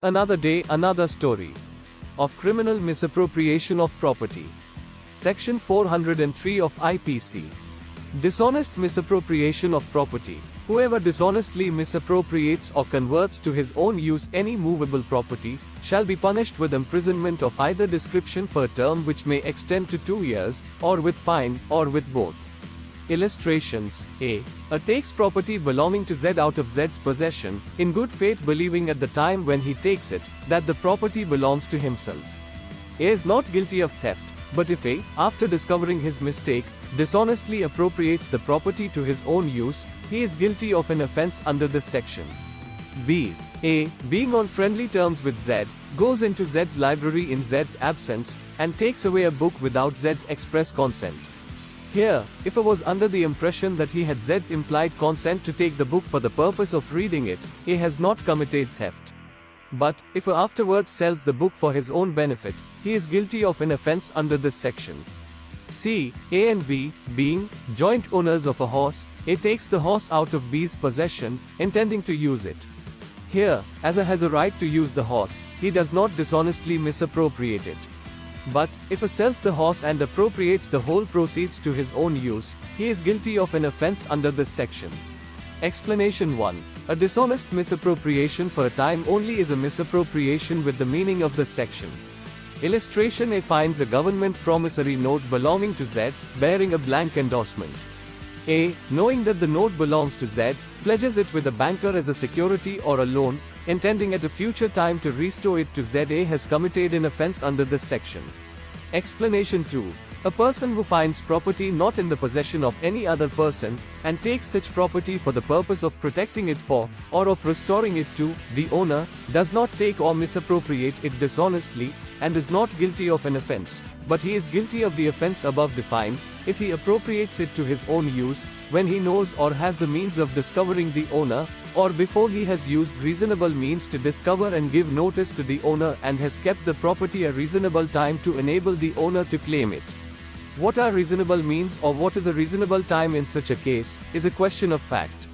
Another day, another story of criminal misappropriation of property. Section 403 of IPC. Dishonest misappropriation of property. Whoever dishonestly misappropriates or converts to his own use any movable property, shall be punished with imprisonment of either description for a term which may extend to 2 years, or with fine, or with both. Illustrations. A takes property belonging to Z out of Z's possession, in good faith believing at the time when he takes it, that the property belongs to himself. A is not guilty of theft, but if A, after discovering his mistake, dishonestly appropriates the property to his own use, he is guilty of an offense under this section. B. A, being on friendly terms with Z, goes into Z's library in Z's absence, and takes away a book without Z's express consent. Here, if A was under the impression that he had Z's implied consent to take the book for the purpose of reading it, A has not committed theft. But, if A afterwards sells the book for his own benefit, he is guilty of an offense under this section. C. A and B, being joint owners of a horse, A takes the horse out of B's possession, intending to use it. Here, as A has a right to use the horse, he does not dishonestly misappropriate it. But, if A sells the horse and appropriates the whole proceeds to his own use, he is guilty of an offense under this section. Explanation 1. A dishonest misappropriation for a time only is a misappropriation with the meaning of this section. Illustration. A finds a government promissory note belonging to Z, bearing a blank endorsement. A, knowing that the note belongs to Z, pledges it with a banker as a security or a loan, intending at a future time to restore it to Z. A has committed an offense under this section. Explanation 2. A person who finds property not in the possession of any other person, and takes such property for the purpose of protecting it for, or of restoring it to, the owner, does not take or misappropriate it dishonestly, and is not guilty of an offense, but he is guilty of the offense above defined, if he appropriates it to his own use, when he knows or has the means of discovering the owner, or before he has used reasonable means to discover and give notice to the owner and has kept the property a reasonable time to enable the owner to claim it. What are reasonable means or what is a reasonable time in such a case, is a question of fact.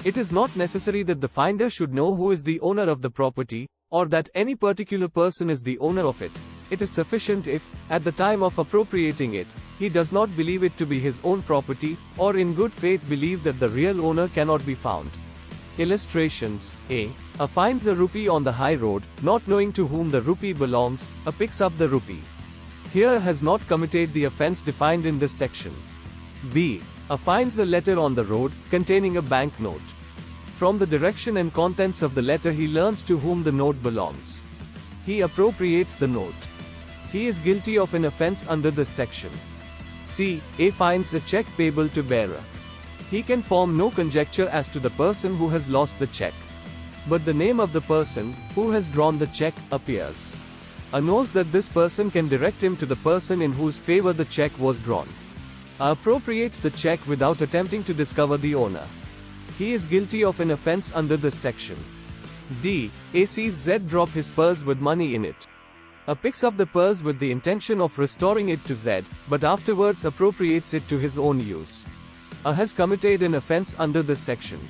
It is not necessary that the finder should know who is the owner of the property, or that any particular person is the owner of it. It is sufficient if, at the time of appropriating it, he does not believe it to be his own property, or in good faith believe that the real owner cannot be found. Illustrations. A finds a rupee on the high road, not knowing to whom the rupee belongs. A picks up the rupee. Here has not committed the offense defined in this section. B. Finds a letter on the road, containing a banknote. From the direction and contents of the letter he learns to whom the note belongs. He appropriates the note. He is guilty of an offense under this section. C. A finds a check payable to bearer. He can form no conjecture as to the person who has lost the check. But the name of the person, who has drawn the check, appears. A knows that this person can direct him to the person in whose favor the check was drawn. A appropriates the check without attempting to discover the owner. He is guilty of an offense under this section. D. A sees Z drop his purse with money in it. A picks up the purse with the intention of restoring it to Z, but afterwards appropriates it to his own use. A has committed an offense under this section.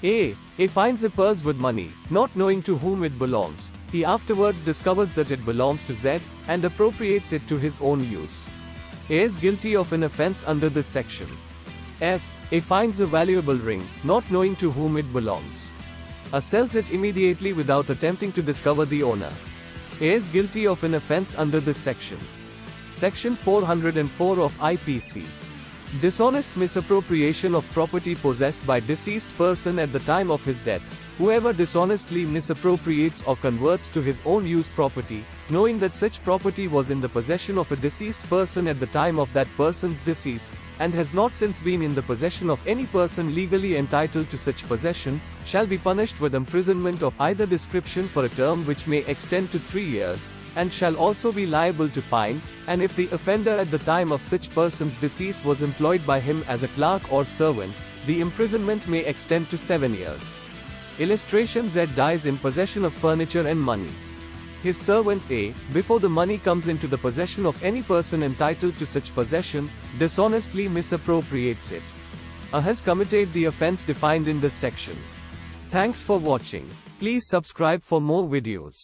A finds a purse with money, not knowing to whom it belongs. He afterwards discovers that it belongs to Z, and appropriates it to his own use. A is guilty of an offense under this section. F. A finds a valuable ring, not knowing to whom it belongs. A sells it immediately without attempting to discover the owner. A is guilty of an offense under this section. Section 404 of IPC. Dishonest misappropriation of property possessed by deceased person at the time of his death. Whoever dishonestly misappropriates or converts to his own use property, knowing that such property was in the possession of a deceased person at the time of that person's decease, and has not since been in the possession of any person legally entitled to such possession, shall be punished with imprisonment of either description for a term which may extend to 3 years, and shall also be liable to fine, and if the offender at the time of such person's decease was employed by him as a clerk or servant, the imprisonment may extend to 7 years. Illustration. Z dies in possession of furniture and money. His servant A, before the money comes into the possession of any person entitled to such possession, dishonestly misappropriates it. A has committed the offense defined in this section. Thanks for watching. Please subscribe for more videos.